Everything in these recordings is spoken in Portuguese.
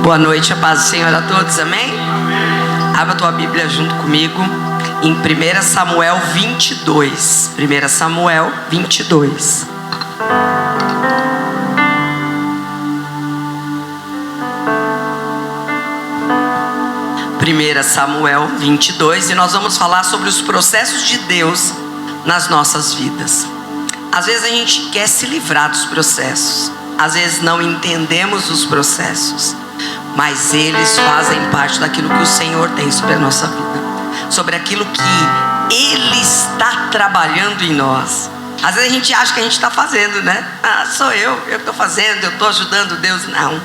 Boa noite, a paz do Senhor a todos, amém? Abra a tua Bíblia junto comigo em 1 Samuel 22. 1 Samuel 22. Samuel 22, e nós vamos falar sobre os processos de Deus nas nossas vidas. Às vezes a gente quer se livrar dos processos, às vezes não entendemos os processos, mas eles fazem parte daquilo que o Senhor tem sobre a nossa vida, sobre aquilo que Ele está trabalhando em nós. Às vezes a gente acha que a gente está fazendo, né? Sou eu que estou fazendo, eu estou ajudando Deus. Não.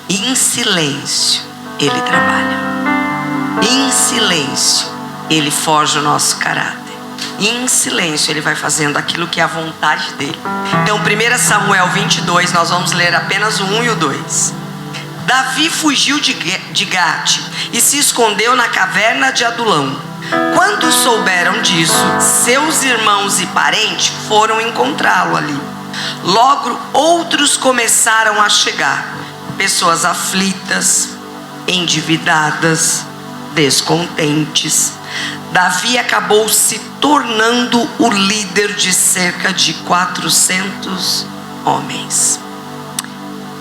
Em silêncio Ele trabalha. Em silêncio Ele forja o nosso caráter. Em silêncio Ele vai fazendo aquilo que é a vontade dEle. Então 1 Samuel 22, nós vamos ler apenas o 1 e o 2. Davi fugiu de Gate e se escondeu na caverna de Adulão. Quando souberam disso, seus irmãos e parentes foram encontrá-lo ali. Logo outros começaram a chegar, pessoas aflitas, endividadas, descontentes. Davi acabou se tornando o líder de cerca de 400 homens.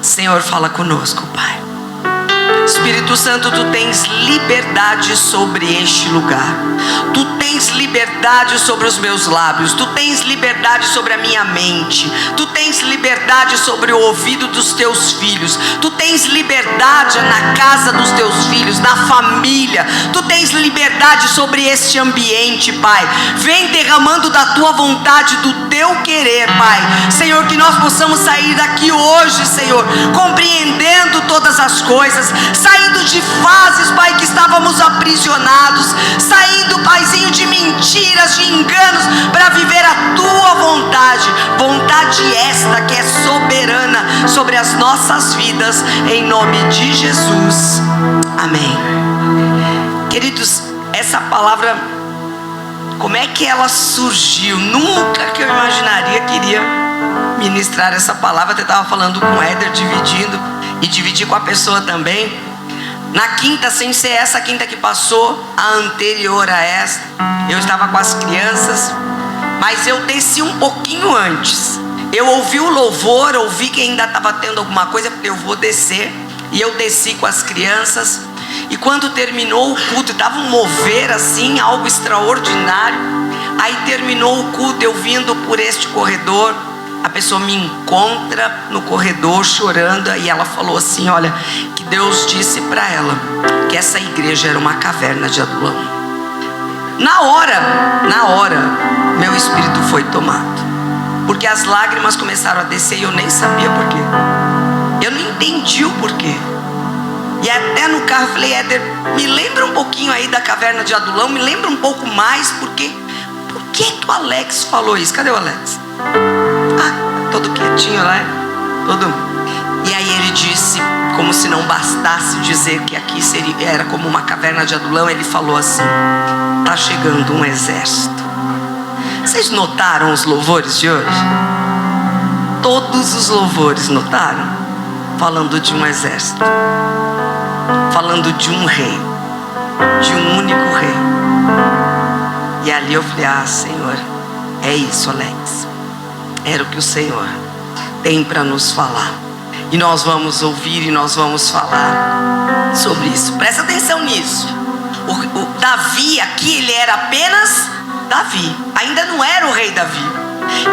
Senhor, fala conosco, Pai. Espírito Santo, Tu tens liberdade sobre este lugar. Tu tens liberdade sobre os meus lábios. Tu tens liberdade sobre a minha mente. Tu tens liberdade sobre o ouvido dos Teus filhos. Tu tens liberdade na casa dos Teus filhos, na família. Tu tens liberdade sobre este ambiente, Pai. Vem derramando da Tua vontade, do Teu querer, Pai. Senhor, que nós possamos sair daqui hoje, Senhor, compreendendo todas as coisas, saindo de fases, Pai, que estávamos aprisionados, saindo, Paizinho, de mentiras, de enganos, para viver a Tua vontade, vontade esta que é soberana sobre as nossas vidas, em nome de Jesus, amém. Queridos, essa palavra, como é que ela surgiu? Nunca que eu imaginaria que iria ministrar essa palavra. Até estava falando com o Éder, dividindo, e dividi com a pessoa também. Na quinta, sem ser essa quinta que passou, a anterior a esta, eu estava com as crianças, mas eu desci um pouquinho antes. Eu ouvi o louvor, ouvi que ainda estava tendo alguma coisa, porque eu vou descer, e eu desci com as crianças. E quando terminou o culto, estava um mover assim, algo extraordinário. Aí terminou o culto, eu vindo por este corredor, a pessoa me encontra no corredor chorando, e ela falou assim: olha, que Deus disse para ela que essa igreja era uma caverna de Adulão. Na hora, meu espírito foi tomado, porque as lágrimas começaram a descer e eu nem sabia porquê. Eu não entendi o porquê. E até no carro eu falei: Éder, me lembra um pouquinho aí da caverna de Adulão, me lembra um pouco mais, porque por que o Alex falou isso? Cadê o Alex? Todo quietinho lá, todo. E aí ele disse, como se não bastasse dizer que aqui era como uma caverna de Adulão, ele falou assim: tá chegando um exército. Vocês notaram os louvores de hoje? Todos os louvores, notaram? Falando de um exército, falando de um rei, de um único rei. E ali eu falei: Senhor, é isso, Alex. Era o que o Senhor tem para nos falar. E nós vamos ouvir e nós vamos falar sobre isso. Presta atenção nisso. O Davi aqui, ele era apenas Davi. Ainda não era o rei Davi.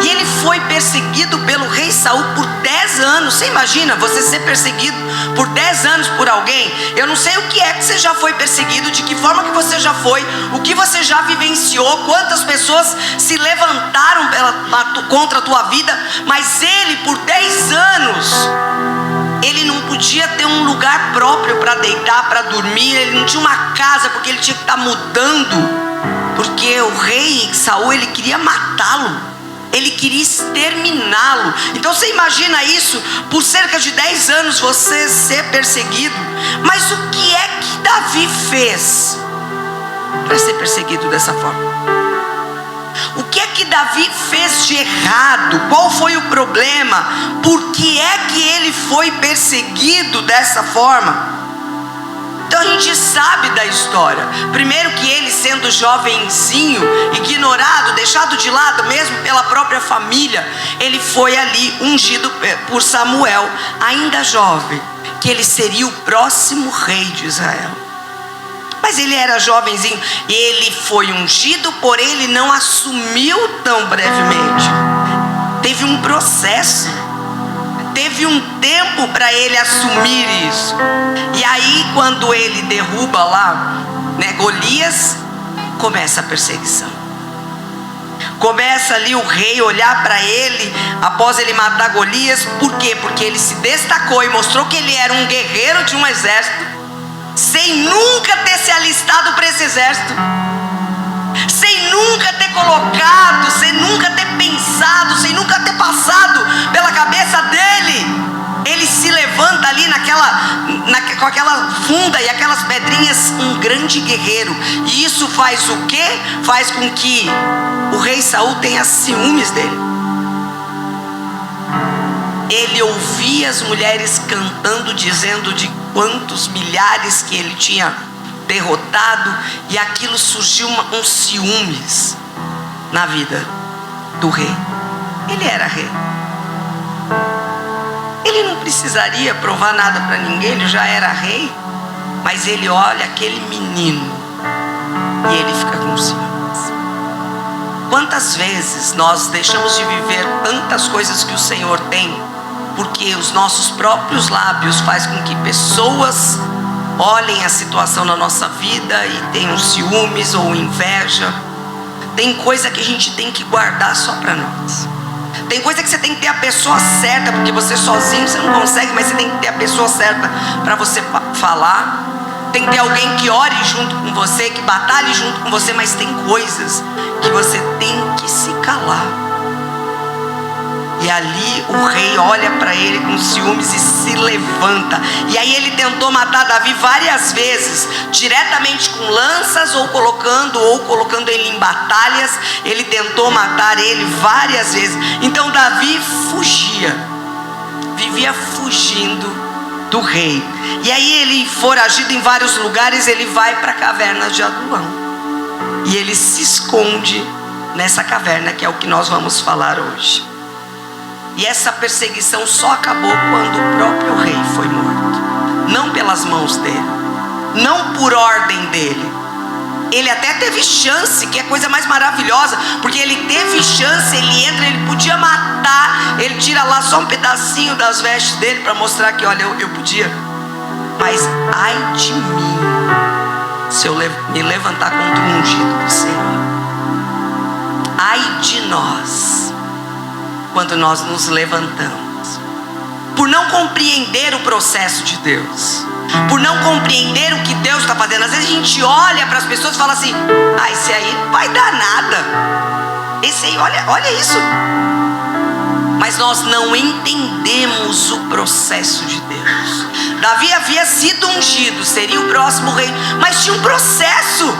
E ele foi perseguido pelo rei Saul por 10 anos. Você imagina você ser perseguido por 10 anos por alguém? Eu não sei o que é que você já foi perseguido, de que forma que você já foi, o que você já vivenciou, quantas pessoas se levantaram contra a tua vida. Mas ele, por 10 anos, ele não podia ter um lugar próprio para deitar, para dormir. Ele não tinha uma casa, porque ele tinha que estar mudando, porque o rei Saul, ele queria matá-lo. Ele queria exterminá-lo. Então você imagina isso, por cerca de 10 anos você ser perseguido. Mas o que é que Davi fez para ser perseguido dessa forma? O que é que Davi fez de errado? Qual foi o problema? Por que é que ele foi perseguido dessa forma? Então a gente sabe da história. Primeiro que ele, sendo jovenzinho, ignorado, deixado de lado mesmo pela própria família, ele foi ali ungido por Samuel, ainda jovem, que ele seria o próximo rei de Israel. Mas ele era jovenzinho, ele foi ungido, porém ele não assumiu tão brevemente. Teve um processo, teve um tempo para ele assumir isso. E aí quando ele derruba lá, Golias, começa a perseguição. Começa ali o rei olhar para ele, após ele matar Golias. Por quê? Porque ele se destacou e mostrou que ele era um guerreiro de um exército, sem nunca ter se alistado para esse exército, sem nunca ter colocado, sem nunca ter pensado, sem nunca ter passado pela cabeça dele. Ele se levanta ali com aquela funda e aquelas pedrinhas, um grande guerreiro. E isso faz o quê? Faz com que o rei Saul tenha ciúmes dele. Ele ouvia as mulheres cantando, dizendo de quantos milhares que ele tinha derrotado, e aquilo surgiu um ciúmes na vida do rei. Ele era rei, ele não precisaria provar nada para ninguém, ele já era rei. Mas ele olha aquele menino e ele fica com ciúmes. Quantas vezes nós deixamos de viver tantas coisas que o Senhor tem, porque os nossos próprios lábios fazem com que pessoas olhem a situação na nossa vida e tenham ciúmes ou inveja. Tem coisa que a gente tem que guardar só para nós. Tem coisa que você tem que ter a pessoa certa, porque você sozinho você não consegue, mas você tem que ter a pessoa certa para você falar. Tem que ter alguém que ore junto com você, que batalhe junto com você, mas tem coisas que você tem que se calar. E ali o rei olha para ele com ciúmes e se levanta. E aí ele tentou matar Davi várias vezes, diretamente com lanças ou colocando ele em batalhas. Ele tentou matar ele várias vezes. Então Davi fugia, vivia fugindo do rei. E aí ele, foragido em vários lugares, ele vai para a caverna de Adulão. E ele se esconde nessa caverna, que é o que nós vamos falar hoje. E essa perseguição só acabou quando o próprio rei foi morto. Não pelas mãos dele, não por ordem dele. Ele até teve chance, que é a coisa mais maravilhosa, porque ele teve chance, ele entra, ele podia matar, ele tira lá só um pedacinho das vestes dele para mostrar que, olha, eu podia. Mas ai de mim, se eu me levantar contra o ungido do Senhor. Ai de nós, quando nós nos levantamos, por não compreender o processo de Deus, por não compreender o que Deus está fazendo. Às vezes a gente olha para as pessoas e fala assim: ah, esse aí não vai dar nada, esse aí, olha isso. Mas nós não entendemos o processo de Deus. Davi havia sido ungido, seria o próximo rei, mas tinha um processo.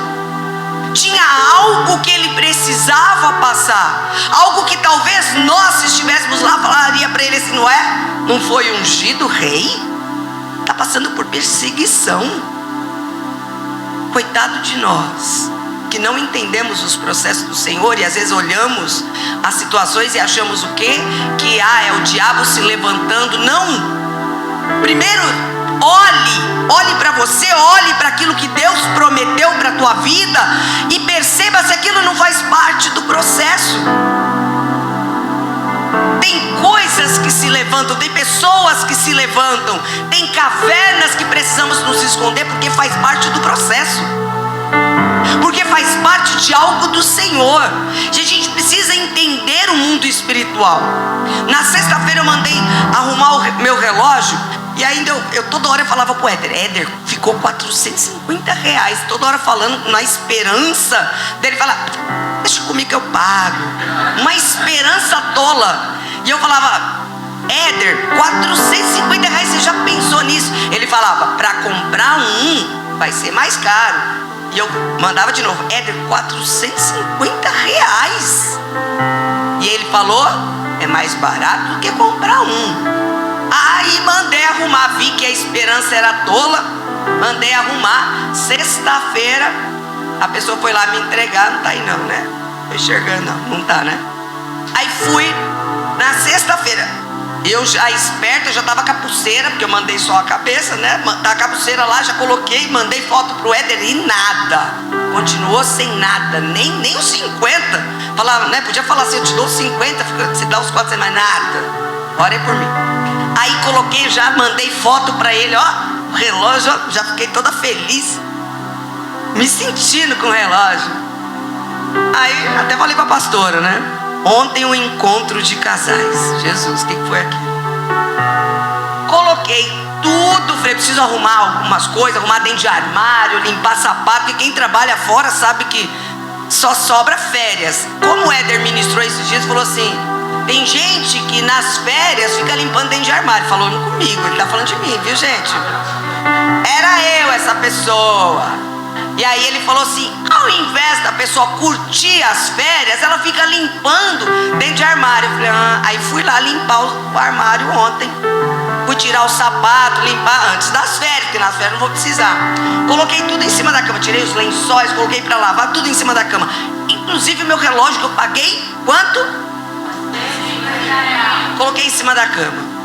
Tinha algo que ele precisava passar, algo que talvez nós, se estivéssemos lá, falaria para ele assim: não é? Não foi ungido rei? Está passando por perseguição. Coitado de nós, que não entendemos os processos do Senhor, e às vezes olhamos as situações e achamos o quê? Que é o diabo se levantando. Não. Primeiro, olhe para você, olhe para aquilo que Deus prometeu para a tua vida e perceba se aquilo não faz parte do processo. Tem coisas que se levantam, tem pessoas que se levantam, tem cavernas que precisamos nos esconder, porque faz parte do processo, porque faz parte de algo do Senhor. A gente precisa entender o mundo espiritual. Na sexta-feira eu mandei arrumar o meu relógio, e ainda eu toda hora eu falava pro Éder, ficou R$450, toda hora falando na esperança dele falar: deixa comigo que eu pago. Uma esperança tola. E eu falava: Éder, R$450, você já pensou nisso? Ele falava: para comprar um vai ser mais caro. E eu mandava de novo: Éder, R$450. E ele falou, é mais barato do que comprar um. Aí mandei arrumar, vi que a esperança era tola, mandei arrumar. Sexta-feira, a pessoa foi lá me entregar, não tá aí não, né? Tô enxergando não tá, né? Aí fui, na sexta-feira, eu já esperta, já tava com a pulseira, porque eu mandei só a cabeça, né? Tá com a pulseira lá, já coloquei, mandei foto pro Éder e nada. Continuou sem nada, nem os 50. Falava, né? Podia falar assim, eu te dou 50, você dá os 4, mais nada. Ore por mim. Aí coloquei, já mandei foto pra ele, ó, o relógio, ó, já fiquei toda feliz, me sentindo com o relógio. Aí até falei pra pastora, né? Ontem um encontro de casais. Jesus, o que foi aqui? Coloquei tudo, falei, preciso arrumar algumas coisas, arrumar dentro de armário, limpar sapato, porque quem trabalha fora sabe que só sobra férias. Como o Éder ministrou esses dias, falou assim, tem gente que nas férias fica limpando dentro de armário. Falou comigo, ele tá falando de mim, viu gente? Era eu essa pessoa. E aí ele falou assim, ao invés da pessoa curtir as férias, ela fica limpando dentro de armário. Eu falei, aí fui lá limpar o armário ontem. Fui tirar o sapato, limpar antes das férias, porque nas férias não vou precisar. Coloquei tudo em cima da cama, tirei os lençóis, coloquei pra lavar, tudo em cima da cama. Inclusive o meu relógio que eu paguei, quanto? Coloquei em cima da cama.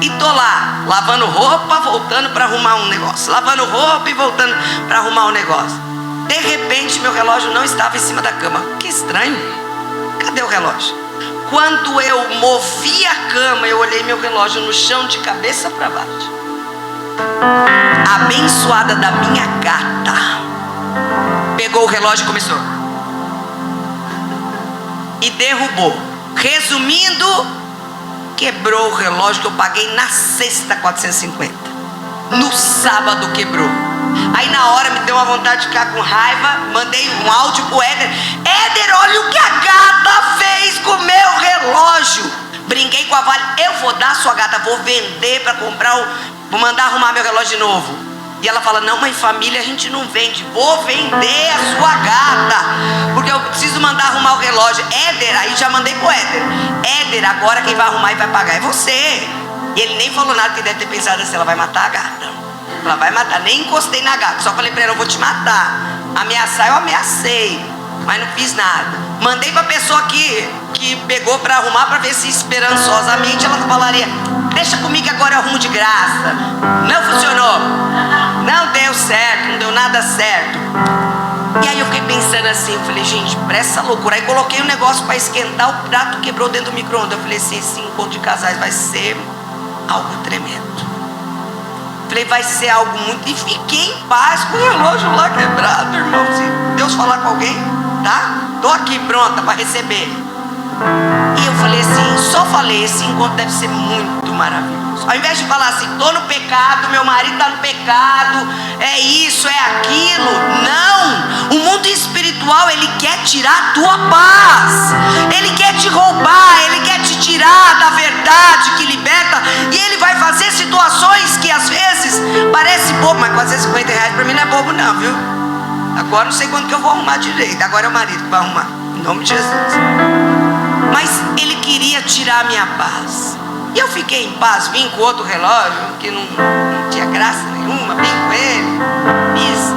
E tô lá, lavando roupa, voltando para arrumar um negócio. Lavando roupa e voltando para arrumar um negócio. De repente, meu relógio não estava em cima da cama. Que estranho. Cadê o relógio? Quando eu movi a cama, eu olhei meu relógio no chão de cabeça para baixo. A abençoada da minha gata pegou o relógio e começou. E derrubou. Resumindo, quebrou o relógio que eu paguei na sexta 450. No sábado quebrou. Aí na hora me deu uma vontade de ficar com raiva. Mandei um áudio pro Éder. Éder, olha o que a gata fez com o meu relógio. Brinquei com a Vale. Eu vou dar a sua gata, vou vender para comprar vou mandar arrumar meu relógio de novo. E ela fala, não, mãe, família a gente não vende. Vou vender a sua gata, porque eu preciso mandar arrumar o relógio. Éder, aí já mandei pro Éder. Éder, agora quem vai arrumar e vai pagar é você. E ele nem falou nada, que deve ter pensado assim, ela vai matar a gata. Ela vai matar, nem encostei na gata. Só falei pra ela, eu vou te matar. Ameaçar eu ameacei, mas não fiz nada. Mandei pra pessoa que pegou pra arrumar, pra ver se esperançosamente ela falaria, deixa comigo que agora eu arrumo de graça. Não funcionou. Não deu certo, não deu nada certo. E aí eu fiquei pensando assim, falei, gente, pra essa loucura. Aí coloquei um negócio para esquentar, o prato quebrou dentro do micro-ondas. Eu falei assim, esse encontro de casais vai ser algo tremendo. Falei, vai ser algo muito... E fiquei em paz com o relógio lá quebrado, irmão. Se Deus falar com alguém, tá? Tô aqui pronta para receber. E eu falei assim, só falei, esse encontro deve ser muito maravilhoso. Ao invés de falar assim, tô no pecado, meu marido tá no pecado, é isso, é aquilo. Não, o mundo espiritual, ele quer tirar a tua paz. Ele quer te roubar, ele quer te tirar da verdade que liberta. E ele vai fazer situações que às vezes parece bobo, mas R$450 pra mim não é bobo não, viu? Agora não sei quando que eu vou arrumar direito. Agora é o marido que vai arrumar, em nome de Jesus. Mas ele queria tirar a minha paz. E eu fiquei em paz, vim com outro relógio, que não tinha graça nenhuma, vim com ele, fiz.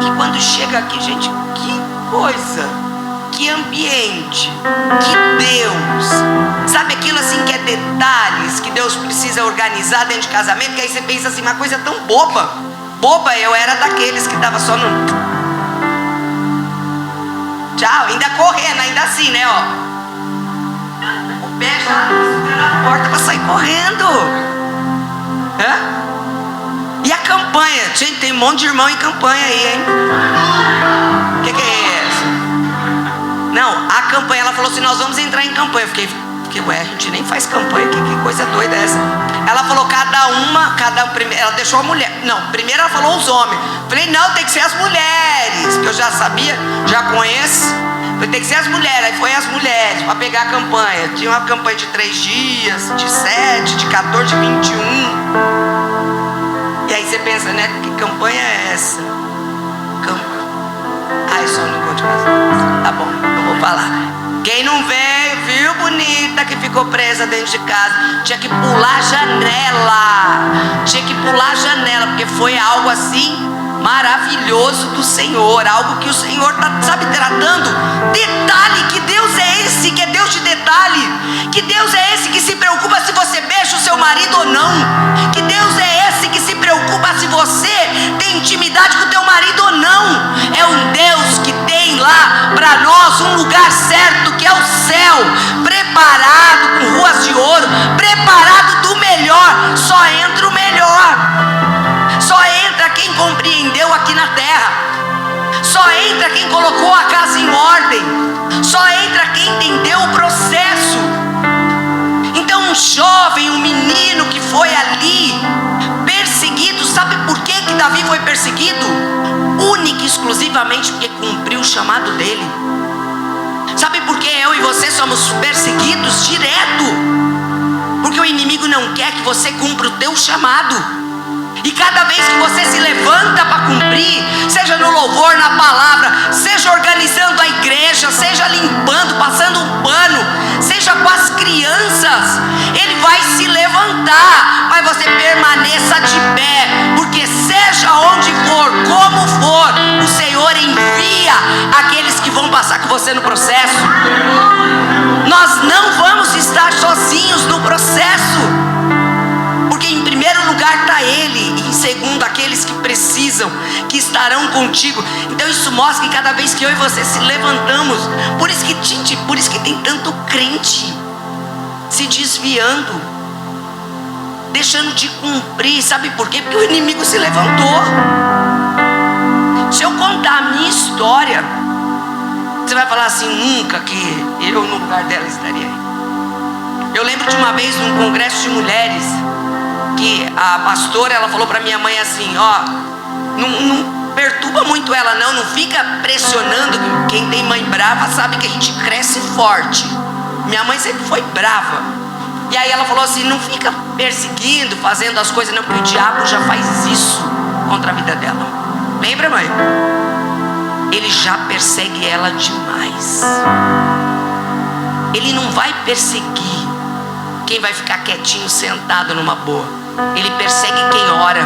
E quando chega aqui, gente, que coisa, que ambiente, que Deus. Sabe aquilo assim que é detalhes, que Deus precisa organizar dentro de casamento, que aí você pensa assim, uma coisa tão boba. Boba, eu era daqueles que tava só no... Tchau, ainda correndo, ainda assim, né, ó. O pé já segurando a porta para sair correndo. E a campanha? Gente, tem um monte de irmão em campanha aí, hein? O que é isso? Não, a campanha, ela falou assim, nós vamos entrar em campanha. Eu fiquei, ué, a gente nem faz campanha aqui, que coisa doida é essa? Ela falou, ela deixou a mulher. Não, primeiro ela falou os homens. Falei, não, tem que ser as mulheres, que eu já sabia, já conheço. Tem que ser as mulheres, aí foi as mulheres para pegar a campanha. Tinha uma campanha de 3 dias, de 7, de 14, de 21. E aí você pensa, né? Que campanha é essa? Ai, só não encontro mais. Tá bom, eu vou falar. Quem não veio, viu, bonito? ainda que ficou presa dentro de casa, tinha que pular a janela, porque foi algo assim maravilhoso do Senhor, algo que o Senhor está, sabe, tratando. Detalhe, que Deus é esse, que é Deus de detalhe, que Deus é esse que se preocupa se você beija o seu marido ou não, que Deus é esse que se preocupa se você tem intimidade com o teu marido ou não. É um Deus que tem lá para nós um lugar certo, que é o céu, preparado com ruas de ouro, preparado do melhor. Só entra o melhor, só entra quem compreendeu aqui na terra, só entra quem colocou a casa em ordem, só entra quem entendeu o processo. Então um jovem, um menino que foi ali perseguido, sabe por que Davi foi perseguido? Única e exclusivamente porque cumpriu o chamado dele. Sabe por que eu e você somos perseguidos direto? Porque o inimigo não quer que você cumpra o teu chamado. E cada vez que você se levanta para cumprir, seja no louvor, na palavra, seja organizando a igreja, seja limpando, passando um pano, seja com as crianças, ele vai se levantar, mas você permaneça de pé, porque seja onde for, como for, o Senhor envia aqueles que vão passar com você no processo. Nós não vamos estar sozinhos no processo, porque em primeiro lugar está Ele, e em segundo aqueles que precisam, que estarão contigo. Então isso mostra que cada vez que eu e você se levantamos, por isso que tem tanto crente se desviando, deixando de cumprir. Sabe por quê? Porque o inimigo se levantou. Se eu contar a minha história, você vai falar assim: nunca que eu no lugar dela estaria aí. Eu lembro de uma vez num congresso de mulheres, que a pastora, ela falou para minha mãe assim: ó, não perturba muito ela não fica pressionando. Quem tem mãe brava sabe que a gente cresce forte. Minha mãe sempre foi brava. E aí ela falou assim: não fica perseguindo, fazendo as coisas não, porque o diabo já faz isso contra a vida dela. Lembra, mãe? Ele já persegue ela demais. Ele não vai perseguir quem vai ficar quietinho, sentado numa boa. Ele persegue quem ora,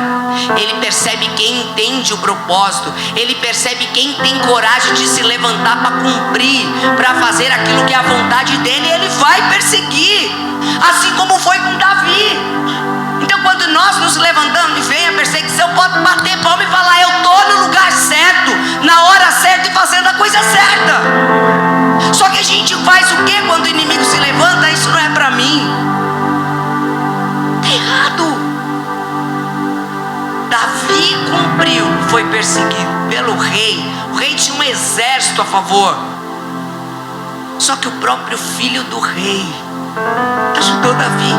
ele percebe quem entende o propósito, ele percebe quem tem coragem de se levantar para cumprir, para fazer aquilo que é a vontade dele. Ele vai perseguir, assim como foi com Davi. Então quando nós nos levantamos e vem a perseguição, pode bater palma e falar: eu estou no lugar certo, na hora certa e fazendo a coisa certa. Só que a gente faz o que quando o inimigo se levanta? Isso não é para mim. Está errado. Davi cumpriu, foi perseguido pelo rei. O rei tinha um exército a favor. Só que o próprio filho do rei ajudou Davi.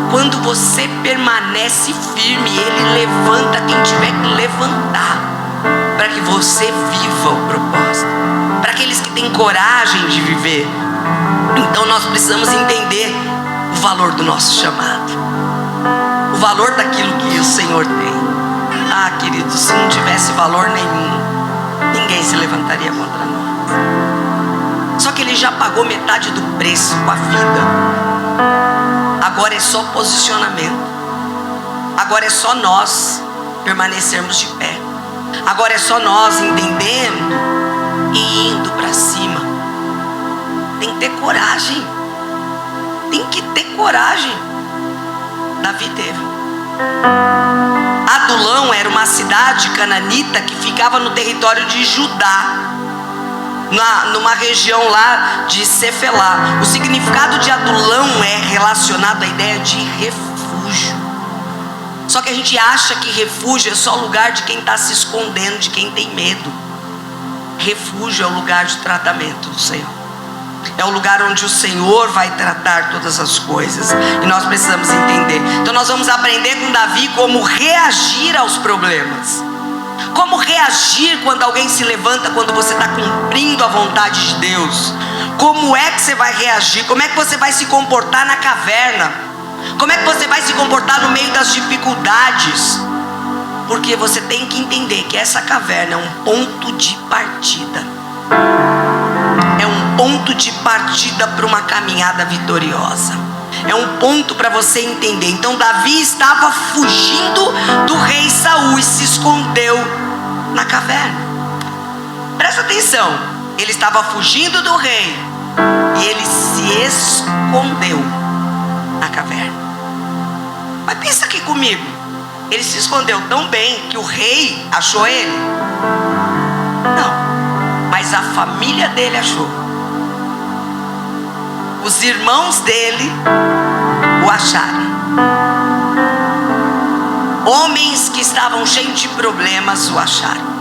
Quando você permanece firme, ele levanta quem tiver que levantar, para que você viva o propósito, para aqueles que têm coragem de viver. Então nós precisamos entender o valor do nosso chamado, o valor daquilo que o Senhor tem. Ah, queridos, se não tivesse valor nenhum, ninguém se levantaria contra nós. Só que Ele já pagou metade do preço com a vida. Agora é só posicionamento. Agora é só nós permanecermos de pé. Agora é só nós entendendo e indo para cima. Tem que ter coragem. Tem que ter coragem. Davi teve. Adulão era uma cidade cananita que ficava no território de Judá, numa região lá de Cefelá. O significado de Adulão é relacionado à ideia de refúgio. Só que a gente acha que refúgio é só lugar de quem está se escondendo, de quem tem medo. Refúgio é o lugar de tratamento do Senhor. É o lugar onde o Senhor vai tratar todas as coisas. E nós precisamos entender. Então nós vamos aprender com Davi como reagir aos problemas. Como reagir quando alguém se levanta, quando você está cumprindo a vontade de Deus. Como é que você vai reagir? Como é que você vai se comportar na caverna? Como é que você vai se comportar no meio das dificuldades? Porque você tem que entender que essa caverna é um ponto de partida. É um ponto de partida para uma caminhada vitoriosa. É um ponto para você entender. Então Davi estava fugindo do rei Saul e se escondeu na caverna. Presta atenção, ele estava fugindo do rei e ele se escondeu na caverna. Mas pensa aqui comigo, ele se escondeu tão bem que o rei achou ele? Não, mas a família dele achou. Os irmãos dele o acharam. Homens que estavam cheios de problemas o acharam.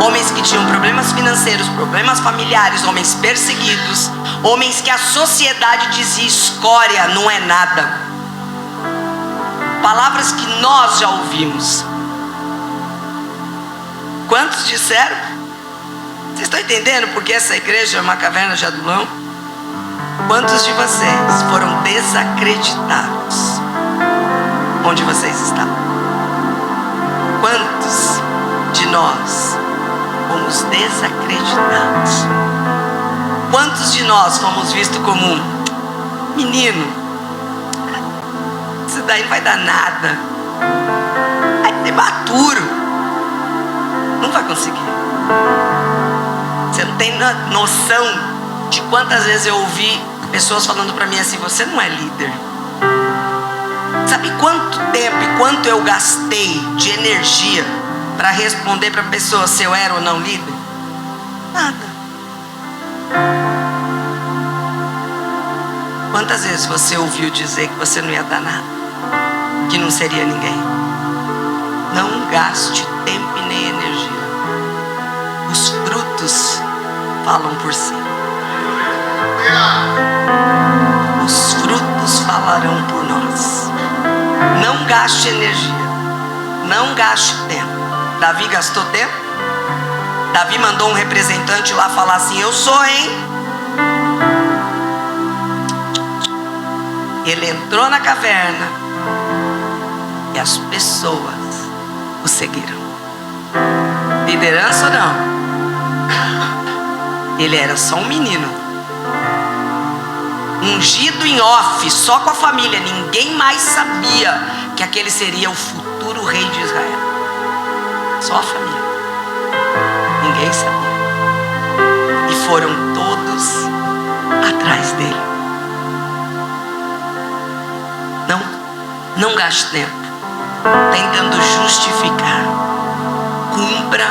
Homens que tinham problemas financeiros, problemas familiares, homens perseguidos, homens que a sociedade dizia escória, não é nada. Palavras que nós já ouvimos. Quantos disseram? Vocês estão entendendo porque essa igreja é uma caverna de Adulão? Quantos de vocês foram desacreditados onde vocês estavam? Quantos de nós fomos desacreditados? Quantos de nós fomos vistos como um menino? Isso daí não vai dar nada. É imaturo. Não vai conseguir. Você não tem noção de quantas vezes eu ouvi pessoas falando para mim assim: você não é líder. Sabe quanto tempo e quanto eu gastei de energia para responder para a pessoa se eu era ou não líder? Nada. Quantas vezes você ouviu dizer que você não ia dar nada, que não seria ninguém? Não gaste tempo e nem energia. Os frutos falam por si. Os frutos falarão por nós. Não gaste energia, não gaste tempo. Davi gastou tempo. Davi mandou um representante lá falar assim: eu sou, hein? Ele entrou na caverna e as pessoas o seguiram. Liderança ou não? Ele era só um menino, ungido em off, só com a família. Ninguém mais sabia que aquele seria o futuro rei de Israel. Só a família. Ninguém sabia. E foram todos atrás dele. Não gaste tempo tentando justificar. Cumpra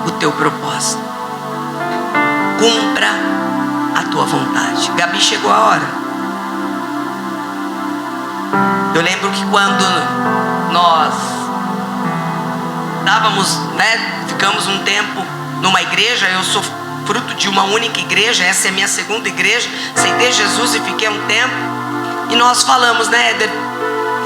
o teu propósito. Cumpra a tua vontade. Gabi, chegou a hora. Eu lembro que quando nós ficamos um tempo numa igreja, eu sou fruto de uma única igreja, essa é minha segunda igreja, aceitei Jesus e fiquei um tempo, e nós falamos, né, Éder,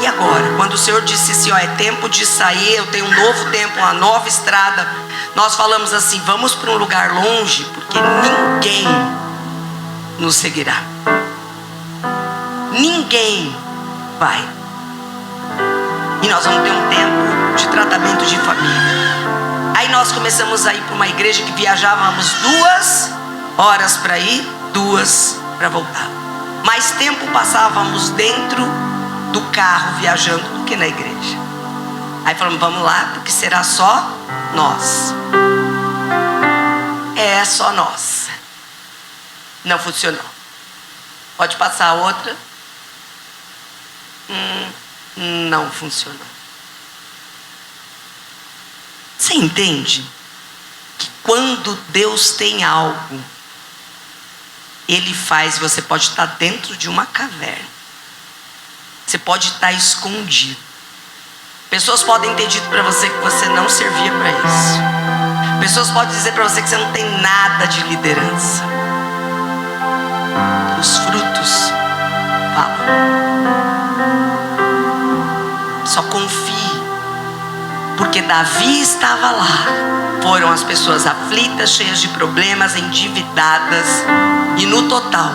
e agora? Quando o Senhor disse assim, ó, é tempo de sair, eu tenho um novo tempo, uma nova estrada, nós falamos assim, vamos para um lugar longe, porque ninguém nos seguirá. Ninguém vai. E nós vamos ter um tempo de tratamento de família. Aí nós começamos a ir para uma igreja que viajávamos 2 horas para ir, 2 para voltar. Mais tempo passávamos dentro do carro viajando do que na igreja. Aí falamos, vamos lá, porque será só nós. É só nós. Não funcionou. Pode passar a outra. Não funcionou. Você entende que quando Deus tem algo, Ele faz, você pode estar dentro de uma caverna. Você pode estar escondido. Pessoas podem ter dito para você que você não servia para isso. Pessoas podem dizer para você que você não tem nada de liderança. Os frutos falam. Só confie. Porque Davi estava lá. Foram as pessoas aflitas, cheias de problemas, endividadas. E no total,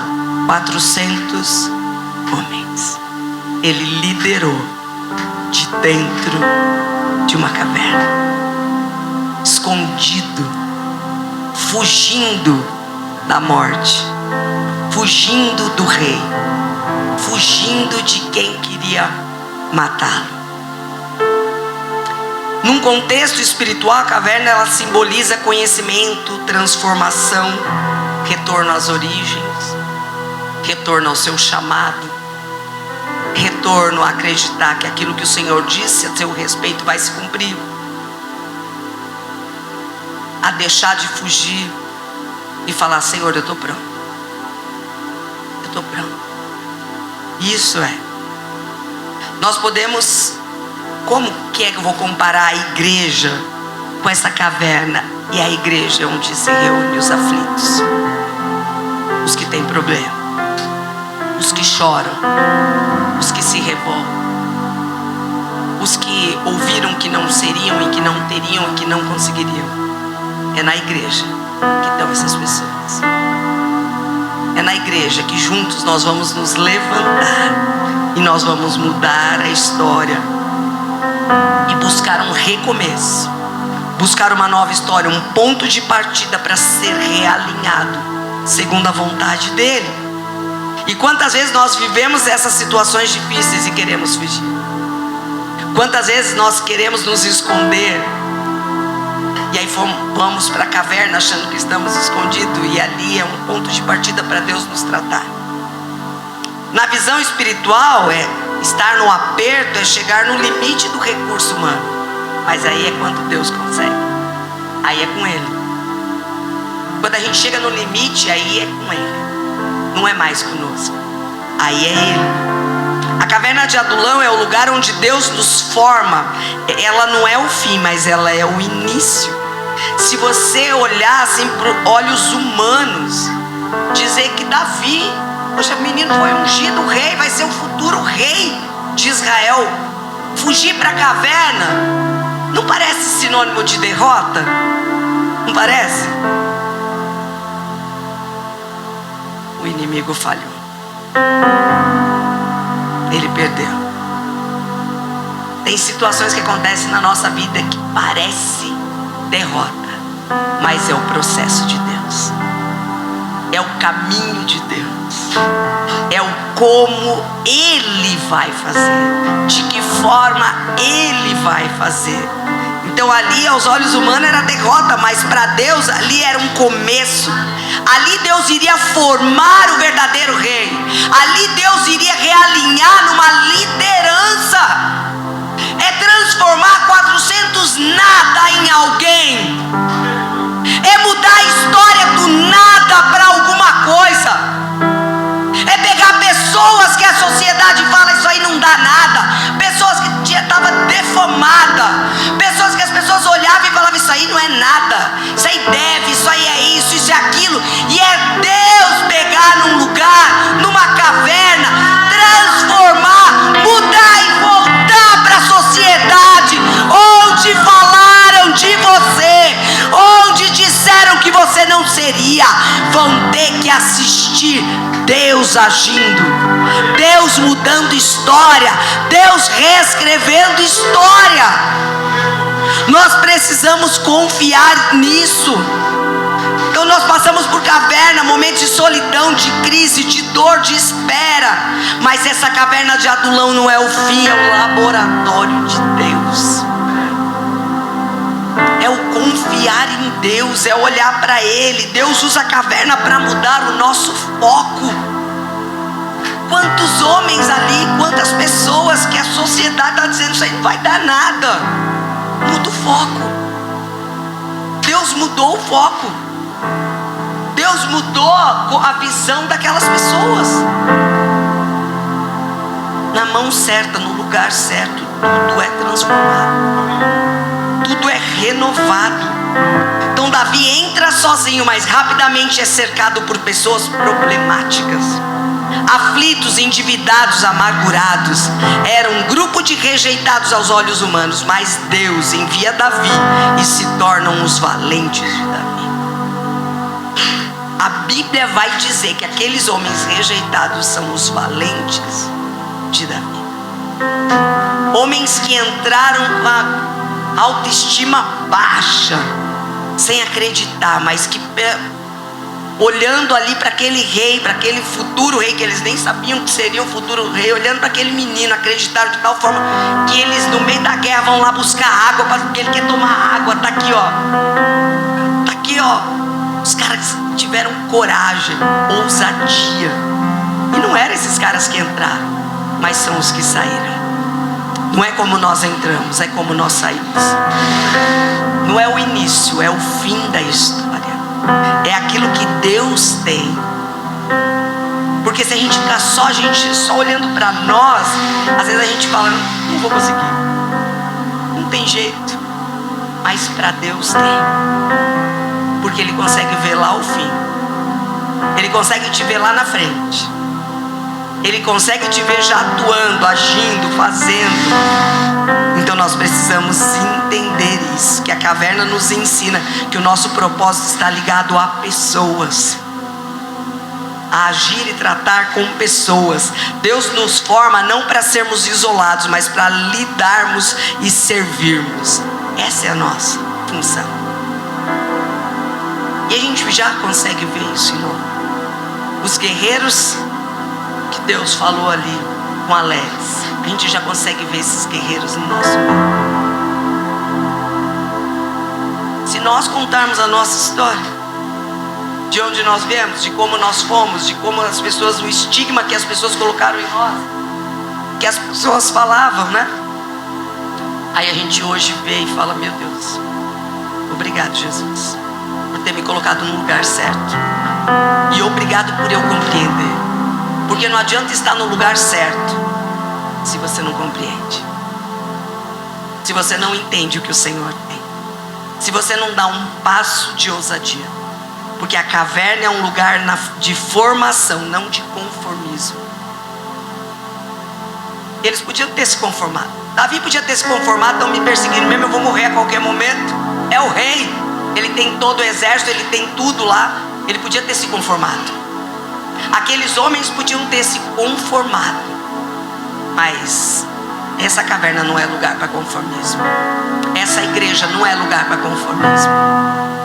400 homens. Ele liderou de dentro de uma caverna. Escondido. Fugindo da morte, fugindo do rei, fugindo de quem queria matá-lo. Num contexto espiritual, a caverna ela simboliza conhecimento, transformação, retorno às origens, retorno ao seu chamado, retorno a acreditar que aquilo que o Senhor disse a seu respeito vai se cumprir, a deixar de fugir e falar: Senhor, eu estou pronto, eu estou pronto. Isso é. Nós podemos, como que é que eu vou comparar a igreja com essa caverna? E a igreja é onde se reúnem os aflitos, os que têm problema, os que choram, os que se revoltam, os que ouviram que não seriam e que não teriam e que não conseguiriam. É na igreja que estão essas pessoas. É na igreja que juntos nós vamos nos levantar e nós vamos mudar a história e buscar um recomeço, buscar uma nova história, um ponto de partida para ser realinhado segundo a vontade dele. E quantas vezes nós vivemos essas situações difíceis e queremos fugir? Quantas vezes nós queremos nos esconder e aí vamos para a caverna achando que estamos escondidos, e ali é um ponto de partida para Deus nos tratar. Na visão espiritual, estar no aperto é chegar no limite do recurso humano, mas aí é quando Deus consegue, aí é com Ele. Quando a gente chega no limite, aí é com Ele, não é mais conosco, aí é Ele. A caverna de Adulão é o lugar onde Deus nos forma. Ela não é o fim, mas ela é o início. Se você olhar assim para olhos humanos, dizer que Davi, poxa, o menino foi ungido rei, vai ser o futuro rei de Israel, fugir para a caverna, não parece sinônimo de derrota? Não parece? O inimigo falhou, ele perdeu. Tem situações que acontecem na nossa vida que parece derrota, mas é o processo de Deus, é o caminho de Deus, é o como Ele vai fazer, de que forma Ele vai fazer. Então ali aos olhos humanos era derrota, mas para Deus ali era um começo. Ali Deus iria formar o verdadeiro rei, ali Deus iria realinhar numa liderança. É transformar 400 nada em alguém, é mudar a história do nada para alguma coisa, é pegar pessoas que a sociedade fala isso aí não dá nada, pessoas que estavam deformadas, pessoas que as pessoas olhavam e falavam isso aí não é nada, isso aí deve, isso aí é isso, isso é aquilo, e é Deus pegar num lugar, numa caverna, transformar, mudar e voltar para a sociedade onde falaram de você, onde disseram que você não seria. Vão ter que assistir Deus agindo, Deus mudando história, Deus reescrevendo história. Nós precisamos confiar nisso. Então nós passamos por caverna, momentos de solidão, de crise, de dor, de espera. Mas essa caverna de Adulão não é o fim, é o laboratório de Deus. É o confiar em Deus, é olhar para Ele. Deus usa a caverna para mudar o nosso foco. Quantos homens ali, quantas pessoas que a sociedade está dizendo isso aí não vai dar nada. Muda o foco. Deus mudou o foco. Deus mudou a visão daquelas pessoas. Na mão certa, no lugar certo, tudo é transformado, tudo é renovado. Então Davi entra sozinho, mas rapidamente é cercado por pessoas problemáticas, aflitos, endividados, amargurados. Era um grupo de rejeitados aos olhos humanos, mas Deus envia Davi e se tornam os valentes de Davi. A Bíblia vai dizer que aqueles homens rejeitados são os valentes de Davi. Homens que entraram com a autoestima baixa, sem acreditar, mas que olhando ali para aquele rei, para aquele futuro rei, que eles nem sabiam que seria o futuro rei, olhando para aquele menino, acreditaram de tal forma que eles no meio da guerra vão lá buscar água, porque ele quer tomar água. Tá aqui, ó. Tá aqui, ó. Os caras tiveram coragem, ousadia. E não eram esses caras que entraram, mas são os que saíram. Não é como nós entramos, é como nós saímos. Não é o início, é o fim da história. É aquilo que Deus tem. Porque se a gente ficar só olhando para nós, às vezes a gente fala, não vou conseguir, não tem jeito. Mas para Deus tem. Porque Ele consegue ver lá o fim. Ele consegue te ver lá na frente. Ele consegue te ver já atuando, agindo, fazendo. Então nós precisamos entender isso, que a caverna nos ensina que o nosso propósito está ligado a pessoas, a agir e tratar com pessoas. Deus nos forma não para sermos isolados, mas para lidarmos e servirmos. Essa é a nossa função. E a gente já consegue ver isso em nós. Os guerreiros que Deus falou ali com Alex, a gente já consegue ver esses guerreiros no nosso meio. Se nós contarmos a nossa história, de onde nós viemos, de como nós fomos, de como as pessoas, o estigma que as pessoas colocaram em nós, que as pessoas falavam, né? Aí a gente hoje vê e fala, meu Deus, obrigado, Jesus, por ter me colocado no lugar certo. E obrigado por eu compreender. Porque não adianta estar no lugar certo se você não compreende, se você não entende o que o Senhor tem, se você não dá um passo de ousadia. Porque a caverna é um lugar de formação, não de conformismo. Eles podiam ter se conformado. Davi podia ter se conformado, estão me perseguindo mesmo, eu vou morrer a qualquer momento. É o rei, ele tem todo o exército, ele tem tudo lá. Ele podia ter se conformado. Aqueles homens podiam ter se conformado. Mas essa caverna não é lugar para conformismo. Essa igreja não é lugar para conformismo.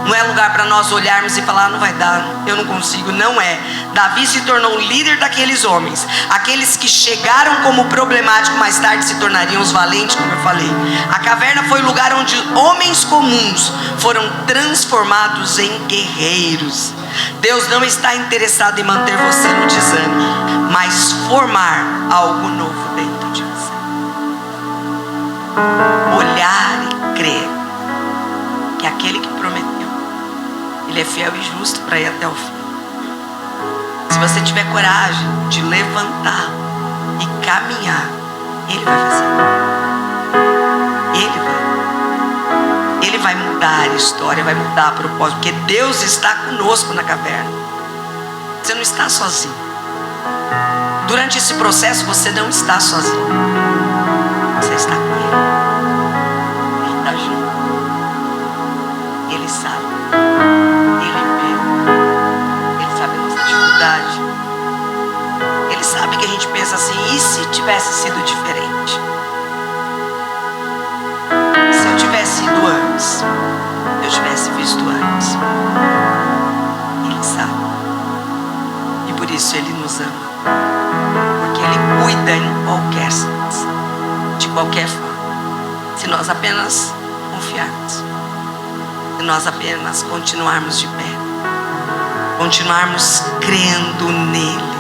Não é lugar para nós olharmos e falar, não vai dar, eu não consigo. Não é. Davi se tornou o líder daqueles homens. Aqueles que chegaram como problemáticos, mais tarde se tornariam os valentes, como eu falei. A caverna foi o lugar onde homens comuns foram transformados em guerreiros. Deus não está interessado em manter você no desânimo, mas formar algo novo dentro de você. Olhar e crer que aquele que prometeu, Ele é fiel e justo para ir até o fim. Se você tiver coragem de levantar e caminhar, Ele vai fazer. Ele vai mudar a história, vai mudar a propósito, porque Deus está conosco na caverna. Você não está sozinho. Durante esse processo você não está sozinho. Você está com Ele. Ele está junto. Ele sabe. Ele vê. Ele sabe a nossa dificuldade. Ele sabe que a gente pensa assim, e se tivesse sido diferente? Se eu tivesse ido antes, eu tivesse visto antes. Ele sabe. E por isso Ele nos ama. Porque Ele cuida em qualquer situação, de qualquer forma. Se nós apenas confiarmos, se nós apenas continuarmos de pé, continuarmos crendo nele.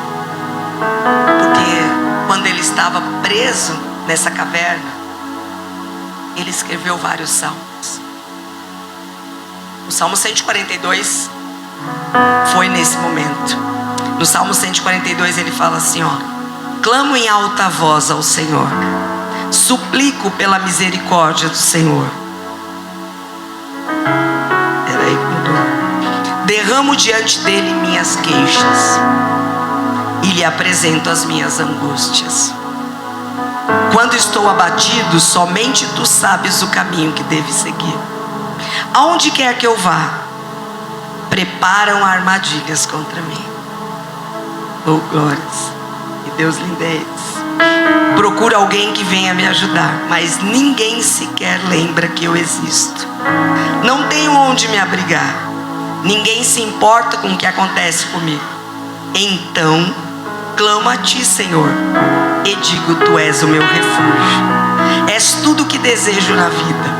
Porque quando ele estava preso nessa caverna, ele escreveu vários salmos. O Salmo 142 foi nesse momento. No Salmo 142 ele fala assim, ó: clamo em alta voz ao Senhor, suplico pela misericórdia do Senhor. Peraí, mudou. Derramo diante dele minhas queixas e lhe apresento as minhas angústias. Quando estou abatido, somente tu sabes o caminho que devo seguir. Aonde quer que eu vá, preparam armadilhas contra mim. Oh, glórias. Que Deus lindo é esse. Procuro alguém que venha me ajudar, mas ninguém sequer lembra que eu existo. Não tenho onde me abrigar. Ninguém se importa com o que acontece comigo. Então clamo a ti, Senhor, e digo: tu és o meu refúgio. És tudo o que desejo na vida.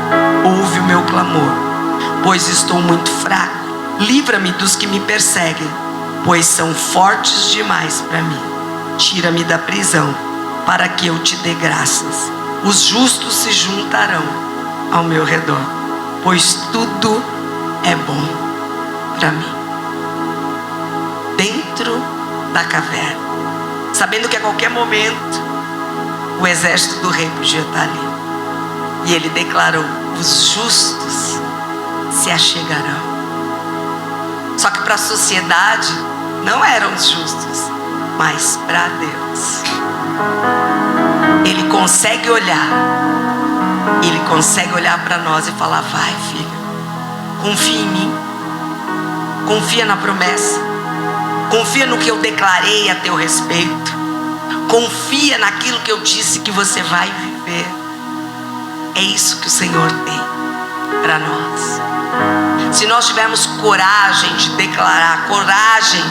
Ouve o meu clamor, pois estou muito fraco. Livra-me dos que me perseguem, pois são fortes demais para mim. Tira-me da prisão, para que eu te dê graças. Os justos se juntarão ao meu redor, pois tudo é bom para mim. Dentro da caverna, sabendo que a qualquer momento o exército do rei podia estar ali. E ele declarou: os justos se achegarão. Só que para a sociedade não eram os justos, mas para Deus. Ele consegue olhar para nós e falar: vai, filho, confia em mim, confia na promessa, confia no que eu declarei a teu respeito, confia naquilo que eu disse que você vai viver. É isso que o Senhor tem para nós. Se nós tivermos coragem de declarar, coragem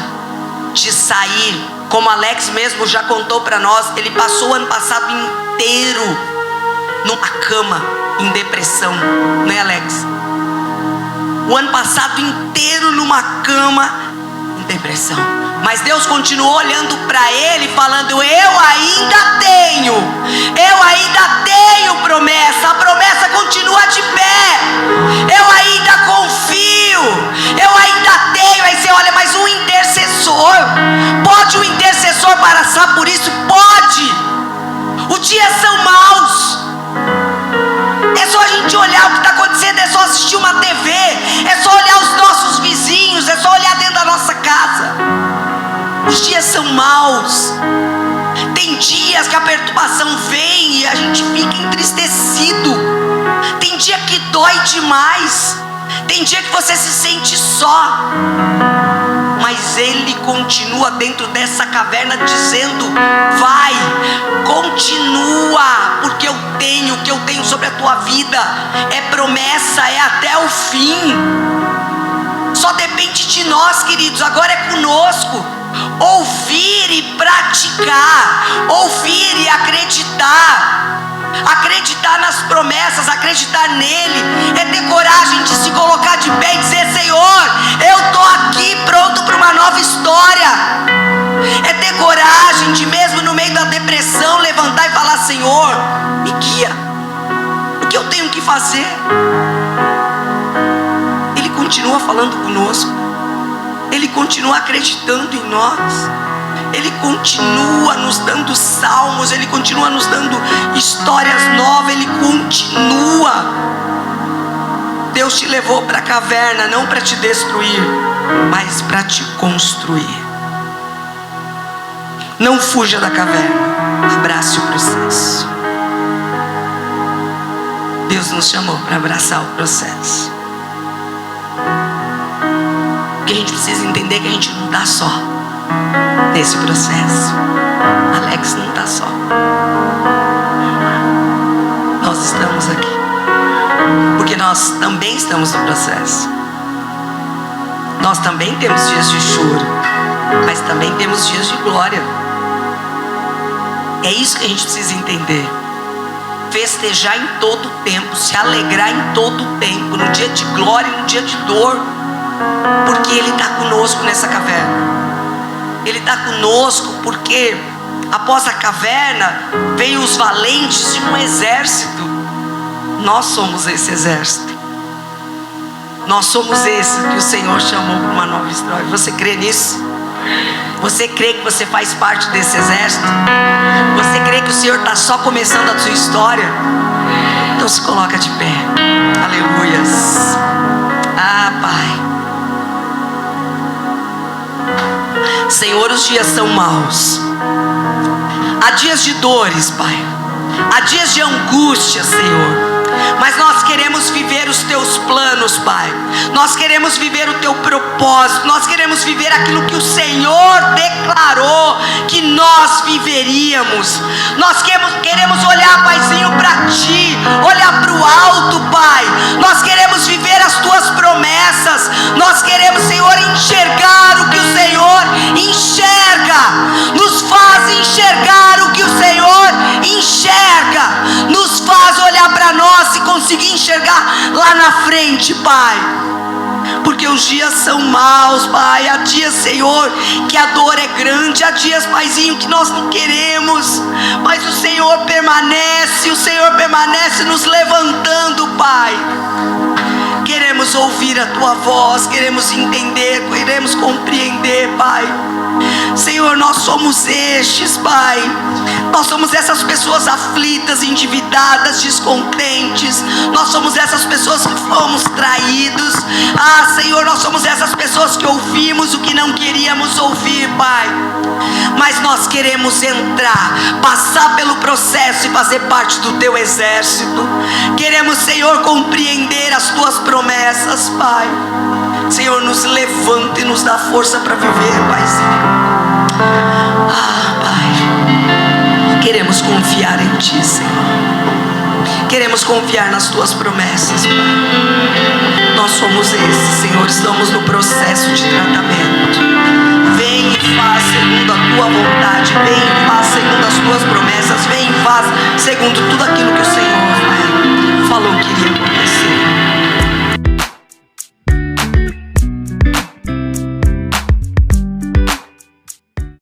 de sair, como Alex mesmo já contou para nós, ele passou o ano passado inteiro numa cama, em depressão, né, Alex? O ano passado inteiro numa cama, em depressão. Mas Deus continuou olhando para ele, falando: eu ainda tenho promessa, a promessa continua de pé, eu ainda confio, eu ainda tenho. Aí você olha: mas um intercessor, pode um intercessor passar por isso? Pode. Os dias são maus, é só a gente olhar o que está acontecendo, é só assistir uma TV, é só olhar os nossos vizinhos, é só olhar dentro da nossa casa. Os dias são maus. Tem dias que a perturbação vem e a gente fica entristecido. Tem dia que dói demais. Tem dia que você se sente só. Mas Ele continua dentro dessa caverna dizendo: vai, continua, porque eu tenho o que eu tenho sobre a tua vida. É promessa, é até o fim. Só depende de nós, queridos. Agora é conosco. Ouvir e praticar, ouvir e acreditar, acreditar nas promessas, acreditar nele, é ter coragem de se colocar de pé e dizer: Senhor, eu estou aqui pronto para uma nova história. É ter coragem de, mesmo no meio da depressão, levantar e falar: Senhor, me guia, o que eu tenho que fazer? Ele continua falando conosco. Ele continua acreditando em nós. Ele continua nos dando salmos. Ele continua nos dando histórias novas. Ele continua. Deus te levou para a caverna não para te destruir, mas para te construir. Não fuja da caverna. Abrace o processo. Deus nos chamou para abraçar o processo. Porque a gente precisa entender que a gente não está só nesse processo. Alex não está só. Nós estamos aqui porque nós também estamos no processo. Nós também temos dias de choro, mas também temos dias de glória. É isso que a gente precisa entender. Festejar em todo o tempo, se alegrar em todo o tempo, no dia de glória e no dia de dor. Porque Ele está conosco nessa caverna. Ele está conosco porque após a caverna veio os valentes de um exército. Nós somos esse exército. Nós somos esse que o Senhor chamou para uma nova história. Você crê nisso? Você crê que você faz parte desse exército? Você crê que o Senhor está só começando a sua história? Então se coloca de pé. Aleluias. Ah, Pai. Senhor, os dias são maus. Há dias de dores, Pai. Há dias de angústia, Senhor. Mas nós queremos viver os teus planos, Pai. Nós queremos viver o teu propósito. Nós queremos viver aquilo que o Senhor declarou que nós viveríamos. Nós queremos olhar, Paizinho, para Ti, olhar para o alto, Pai. Nós queremos viver as Tuas promessas. Nós queremos, Senhor, enxergar o que o Senhor enxerga. Nos faz enxergar o que o Senhor enxerga. Nos faz olhar para nós e conseguir enxergar lá na frente, Pai. Porque os dias são maus, Pai. Há dias, Senhor, que a dor é grande. Há dias, Paizinho, que nós não queremos, mas o Senhor permanece nos levantando, Pai. Queremos ouvir a Tua voz, queremos entender, queremos compreender, Pai. Senhor, nós somos estes, Pai. Nós somos essas pessoas aflitas, endividadas, descontentes. Nós somos essas pessoas que fomos traídos. Senhor, nós somos essas pessoas que ouvimos o que não queríamos ouvir, Pai. Mas nós queremos entrar, passar pelo processo e fazer parte do Teu exército. Queremos, Senhor, compreender as Tuas promessas, Pai. Senhor, nos levanta e nos dá força para viver, Paizinho. Pai, queremos confiar em Ti, Senhor. Queremos confiar nas Tuas promessas, Pai. Nós somos esses, Senhor, estamos no processo de tratamento. Vem e faz segundo a Tua vontade. Vem e faz segundo as Tuas promessas. Vem e faz segundo tudo aquilo que o Senhor